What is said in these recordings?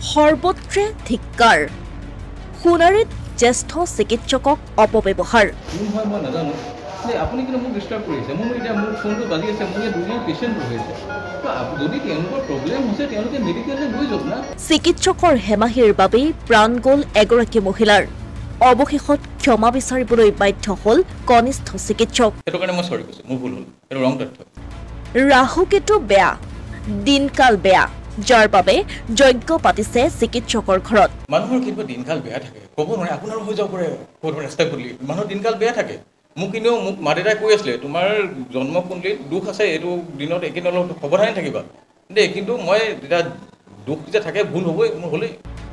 সৰ্বত্ৰে ধিক্কাৰ সোণাৰীত জ্যেষ্ঠ চিকিৎসকক অপব্যৱহাৰ মই নাজানো যে আপুনি কিন্তু মোক ডিষ্টাৰ্ব কৰিছে মোৰ এতিয়া মোৰ ফোনটো বাজি আছে মোৰ ইয়াত দুজন পেচেণ্ট ৰৈছে যদি তেওঁলোকৰ প্ৰব্লেম হৈছে তেওঁলোকে মেডিকেললৈ লৈ যাওক না চিকিৎসকৰ হেমাহিৰ বাবেই প্ৰাণ গ'ল এগৰাকী মহিলাৰ অৱশেষত ক্ষমা বিচাৰিবলৈ বাধ্য হ'ল কনিষ্ঠ চিকিৎসক সেইটো কাৰণে মই সৰি কৈছো মোৰ ভুল হ'ল সেইটো ৰং তথ্য ৰাহুকেতু বেয়া দিনকাল বেয়া যাৰ বাবে যজ্ঞ পাতিছে চিকিৎসকৰ ঘৰত মানুহৰ কিন্তু দিনকাল বেয়া থাকে ক'ব নোৱাৰে আপোনাৰো হৈ যাব পাৰে ক'ব ৰাস্তা খুলি মানুহৰ দিনকাল বেয়া থাকে মোক কিন্তু মোক মা দেউতাই কৈ আছিলে তোমাৰ জন্মকুণ্ডলীত দুখ আছে এইটো দিনত একেদিন অলপ সাৱধানে থাকিবা দেই কিন্তু মই তেতিয়া দুখ যে থাকে ভুল হ'বই মোৰ হ'লেই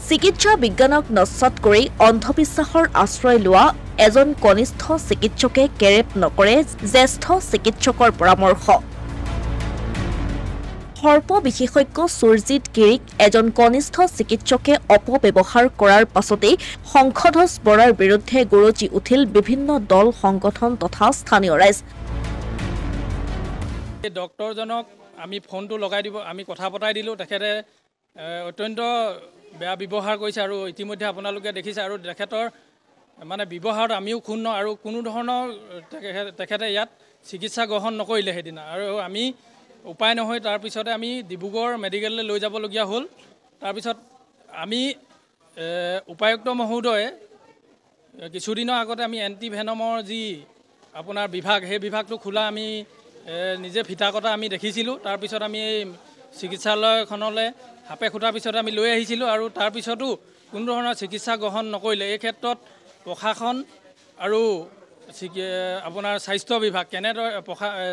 চিকিৎসা বিজ্ঞানক নস্যাৎ কৰি অন্ধবিশ্বাসৰ আশ্ৰয় লোৱা এজন কনিষ্ঠ চিকিৎসকে কেৰেপ নকৰে জ্যেষ্ঠ চিকিৎসকৰ পৰামৰ্শ সৰ্প বিশেষজ্ঞ সুৰজিত গিৰিক এজন কনিষ্ঠ চিকিৎসকে অপব্যৱহাৰ কৰাৰ পাছতেই শংখধ্বজ বৰাৰ বিৰুদ্ধে গৰজি উঠিল বিভিন্ন দল সংগঠন তথা স্থানীয় ৰাইজ ডক্টৰজনক আমি ফোনটো লগাই দিব আমি কথা পতাই দিলোঁ তেখেতে অত্যন্ত বেয়া ব্যৱহাৰ কৰিছে আৰু ইতিমধ্যে আপোনালোকে দেখিছে আৰু তেখেতৰ মানে ব্যৱহাৰত আমিও ক্ষুণ্ণ আৰু কোনো ধৰণৰ তেখেতে ইয়াত চিকিৎসা গ্ৰহণ নকৰিলে সেইদিনা আৰু আমি উপায় নহয় তাৰপিছতে আমি ডিব্ৰুগড় মেডিকেললৈ লৈ যাবলগীয়া হ'ল তাৰপিছত আমি উপায়ুক্ত মহোদয়ে কিছুদিনৰ আগতে আমি এণ্টিভেনমৰ যি আপোনাৰ বিভাগ সেই বিভাগটো খোলা আমি নিজে ফিটা কটা আমি দেখিছিলোঁ তাৰপিছত আমি এই চিকিৎসালয়খনলৈ সাপে খুটাৰ পিছতে আমি লৈ আহিছিলোঁ আৰু তাৰপিছতো কোনো ধৰণৰ চিকিৎসা গ্ৰহণ নকৰিলে এই ক্ষেত্ৰত প্ৰশাসন আৰু আপোনাৰ স্বাস্থ্য বিভাগ কেনেদৰে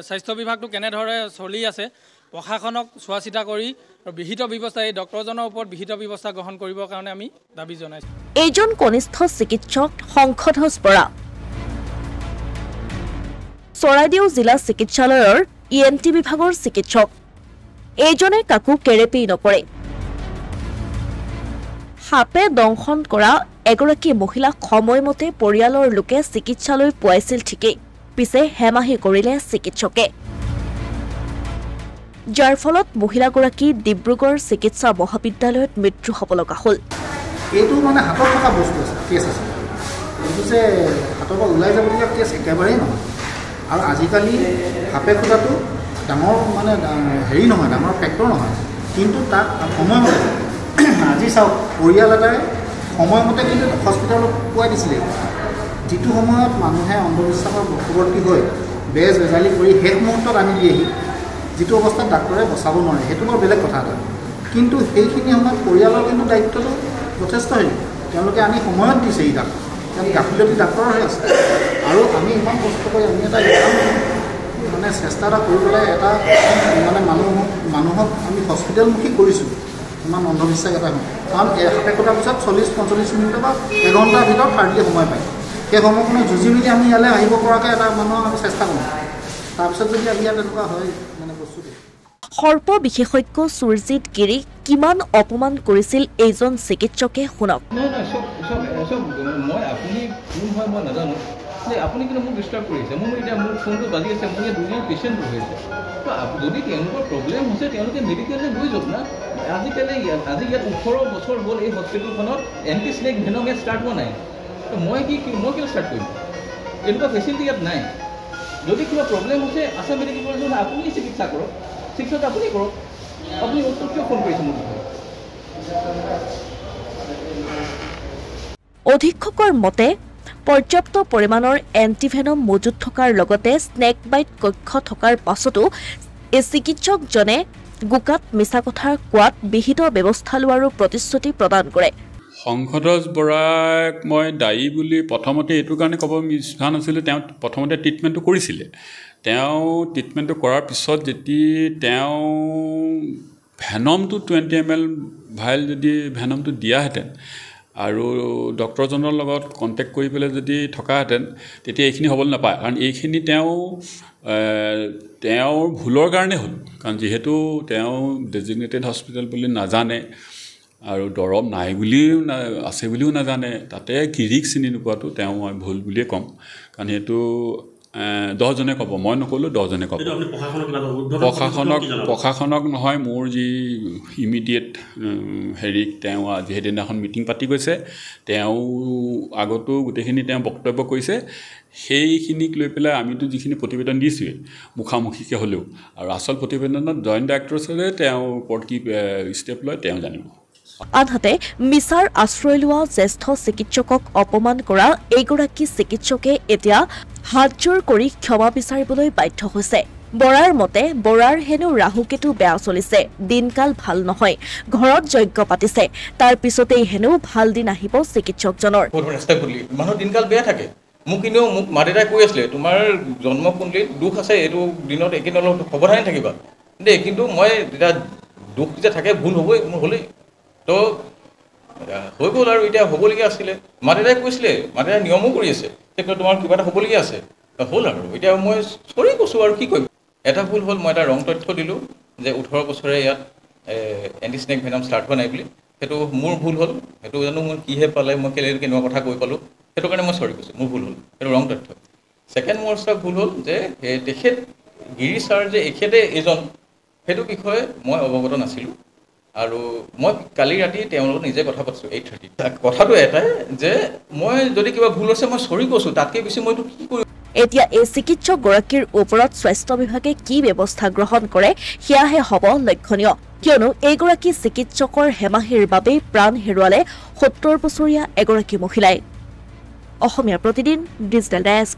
স্বাস্থ্য বিভাগটো কেনেদৰে চলি আছে প্ৰশাসনক চোৱা চিতা কৰি আৰু বিহিত ব্যৱস্থা এই ডক্টৰজনৰ ওপৰত বিহিত ব্যৱস্থা গ্ৰহণ কৰিবৰ কাৰণে আমি দাবী জনাইছোঁ এইজন কনিষ্ঠ চিকিৎসক শংখধ্বজ বৰা চৰাইদেউ জিলা চিকিৎসালয়ৰ ENT বিভাগৰ চিকিৎসক এইজনে কাকো কেৰেপি নকৰে সাপে দংশন কৰা এগৰাকী মহিলাক সময়মতে পৰিয়ালৰ লোকে চিকিৎসালয় পোৱাইছিল ঠিকেই পিছে হেমাহি কৰিলে চিকিৎসকে যাৰ ফলত মহিলাগৰাকী ডিব্ৰুগড় চিকিৎসা মহাবিদ্যালয়ত মৃত্যু হ'ব লগা হ'ল এইটো মানে হাতত থকা বস্তু আছে কেছ আছে এইটো যে হাতৰ পৰা ওলাই যাবলগীয়া কেছ একেবাৰেই নহয় আৰু আজিকালি সাপে খুটাটো ডাঙৰ মানে হেৰি নহয় ডাঙৰ ফেক্টৰ নহয় কিন্তু তাক সময়মতে আজি চাওক পৰিয়াল এটাই সময়মতে কিন্তু হস্পিটেলত পোৱাই দিছিলে যিটো সময়ত মানুহে অন্ধবিশ্বাসৰ বশৱৰ্তী হৈ বেজ বেজালি কৰি শেষ মুহূৰ্তত আনি দিয়েহি যিটো অৱস্থাত ডাক্তৰে বচাব নোৱাৰে সেইটো বৰ বেলেগ কথা এটা কিন্তু সেইখিনি সময়ত পৰিয়ালৰ কিন্তু দায়িত্বটো যথেষ্ট হেৰি তেওঁলোকে আনি সময়ত দিছে এই ডাক্তৰ গাফিলতি ডাক্তৰহে আছে আৰু আমি ইমান কষ্ট কৰি আমি এটা মানে চেষ্টা এটা কৰি পেলাই এটা মানে মানুহক আমি হস্পিটেলমুখী কৰিছোঁ ইমান অন্ধবিশ্বাস এটা হয় কাৰণ সাপে খুটাৰ পিছত 40-45 মিনিট বা এঘণ্টাৰ ভিতৰত হাৰ্ডলি সময় পায় সেই সময়খনত যুঁজি মেলি আমি ইয়ালৈ আহিব পৰাকৈ এটা মানুহক আমি চেষ্টা কৰোঁ তাৰপিছত যদি আমি ইয়াত এনেকুৱা হয় মানে বস্তুটো সৰ্প বিশেষজ্ঞ সুৰজিত গিৰি কিমান অপমান কৰিছিল এইজন চিকিৎসকে শুনক মই আপুনি কোন হয় মই নাজানো যে আপুনি কিন্তু মোক ডিষ্টাৰ্ব কৰিছে মোৰ এতিয়া মোৰ ফোনটো বাজি আছে মোৰ ইয়াত দুজন পেচেণ্ট ৰৈছে যদি তেওঁলোকৰ প্ৰব্লেম হৈছে তেওঁলোকে মেডিকেললৈ লৈ যাওক না আজি ইয়াত 18 বছৰ হ'ল এই হস্পিটেলখনত এণ্টি স্নেক ভেনম ইয়াত ষ্টাৰ্ট হোৱা নাই মই কিয় ষ্টাৰ্ট কৰিম এনেকুৱা ফেচিলিটি ইয়াত নাই যদি কিবা প্ৰব্লেম হৈছে আছাম মেডিকেল কলেজত আপুনি চিকিৎসা কৰক চিকিৎসা আপুনি কৰক আপুনি কিয় ফোন কৰিছে মোক অধীক্ষকৰ মতে পৰ্যাপ্ত পৰিমাণৰ এণ্টিভেনম মজুত থকাৰ লগতে স্নেক বাইট কক্ষ থকাৰ পাছতো এই চিকিৎসকজনে গোকাত মিছা কথা কোৱাত বিহিত ব্যৱস্থা লোৱাৰো প্ৰতিশ্ৰুতি প্ৰদান কৰে শংখধ্বজ বৰাক মই দায়ী বুলি প্ৰথমতে এইটো কাৰণে ক'ব বিচৰা নাছিলোঁ তেওঁ প্ৰথমতে ট্ৰিটমেণ্টটো কৰিছিলে তেওঁ ট্ৰিটমেণ্টটো কৰাৰ পিছত যেতিয়া তেওঁ ভেনমটো 20 ml ভাইল যদি ভেনমটো দিয়াহেঁতেন আৰু ডক্টৰজনৰ লগত কণ্টেক্ট কৰি পেলাই যদি থকাহেঁতেন তেতিয়া এইখিনি হ'বলৈ নাপায় কাৰণ এইখিনি তেওঁৰ ভুলৰ কাৰণে হ'ল কাৰণ যিহেতু তেওঁ ডেজিগনেটেড হস্পিটেল বুলি নাজানে আৰু দৰৱ নাই বুলিও আছে বুলিও নাজানে তাতে গিৰিক চিনি নোপোৱাটো তেওঁ মই ভুল বুলিয়ে ক'ম কাৰণ সেইটো 10জনে ক'ব, মই নক'লোঁ 10জনে ক'ব। প্ৰশাসনক নহয়, মোৰ যি ইমিডিয়েট হেৰিক তেওঁ আজি সেইদিনাখন মিটিং পাতি গৈছে, তেওঁ আগতো গোটেইখিনি তেওঁ বক্তব্য কৰিছে। সেইখিনিক লৈ পেলাই আমিতো যিখিনি প্ৰতিবেদন দিছোঁৱেই মুখামুখিকৈ হ'লেও, আৰু আচল প্ৰতিবেদনত জইণ্ট ডাইৰেক্টৰে তেওঁ ওপৰত কি ষ্টেপ লয় তেওঁ জানিব। আনহাতে মিছাৰ আশ্ৰয় লোৱা জ্যেষ্ঠ চিকিৎসকক অপমান কৰা এইগৰাকী চিকিৎসকে এতিয়া হাতজোৰ কৰি ক্ষমা বিচাৰিবলৈ বাধ্য হৈছে। বৰাৰ মতে বৰাৰ হেনো ৰাহুকেতু বেয়া চলিছে, দিনকাল ভাল নহয়, ঘৰত যজ্ঞ পাতিছে, তাৰ পিছতেই হেনো ভাল দিন আহিব চিকিৎসকজনৰ। মানুহৰ দিনকাল বেয়া থাকে। মোক মা দেউতাই কৈ আছিলে তোমাৰ জন্মকুণ্ডলীত দুখ আছে, এইটো দিনত এইখিনি অলপ সাৱধানে থাকিবা দেই। কিন্তু মই এতিয়া দুখ যে থাকে ভুল হ'বই, মোৰ হ'লেই তো হৈ গ'ল আৰু এতিয়া হ'বলগীয়া আছিলে। মা দেউতাই কৈছিলে, মা দেউতাই নিয়মো কৰি আছে, কিন্তু তোমাৰ কিবা এটা হ'বলগীয়া আছে, হ'ল আৰু এতিয়া মই চৰি কৈছোঁ আৰু কি কৰিম। এটা ভুল হ'ল, মই এটা ৰং তথ্য দিলোঁ যে 18 বছৰে ইয়াত এণ্টি স্নেক ভেনাম ষ্টাৰ্ট হোৱা নাই বুলি। সেইটো মোৰ ভুল হ'ল, সেইটো জানো মই কিহে পালে, মই কেনেকুৱা কথা কৈ পালোঁ, সেইটো কাৰণে মই চৰি কৈছোঁ, মোৰ ভুল হ'ল, সেইটো ৰং তথ্য। ছেকেণ্ড মোৰ ভুল হ'ল যে তেখেত গিৰি ছাৰ যে এখেতে এজন, সেইটো বিষয়ে মই অৱগত নাছিলোঁ। আৰু মই কালি ৰাতি তেওঁৰ লগত নিজে কথা পাতিছোঁ 8:30। কথাটো এটাই যে মই যদি কিবা ভুল হৈছে মই চৰি কৈছোঁ, তাতকৈ বেছি মইতো কি কৰিম। এতিয়া এই চিকিৎসকগৰাকীৰ ওপৰত স্বাস্থ্য বিভাগে কি ব্যৱস্থা গ্ৰহণ কৰে সেয়াহে হ'ব লক্ষণীয়, কিয়নো এইগৰাকী চিকিৎসকৰ হেমাহিৰ বাবেই প্ৰাণ হেৰুৱালে 70 বছৰীয়া এগৰাকী মহিলাই। Asomiya Pratidin digital desk.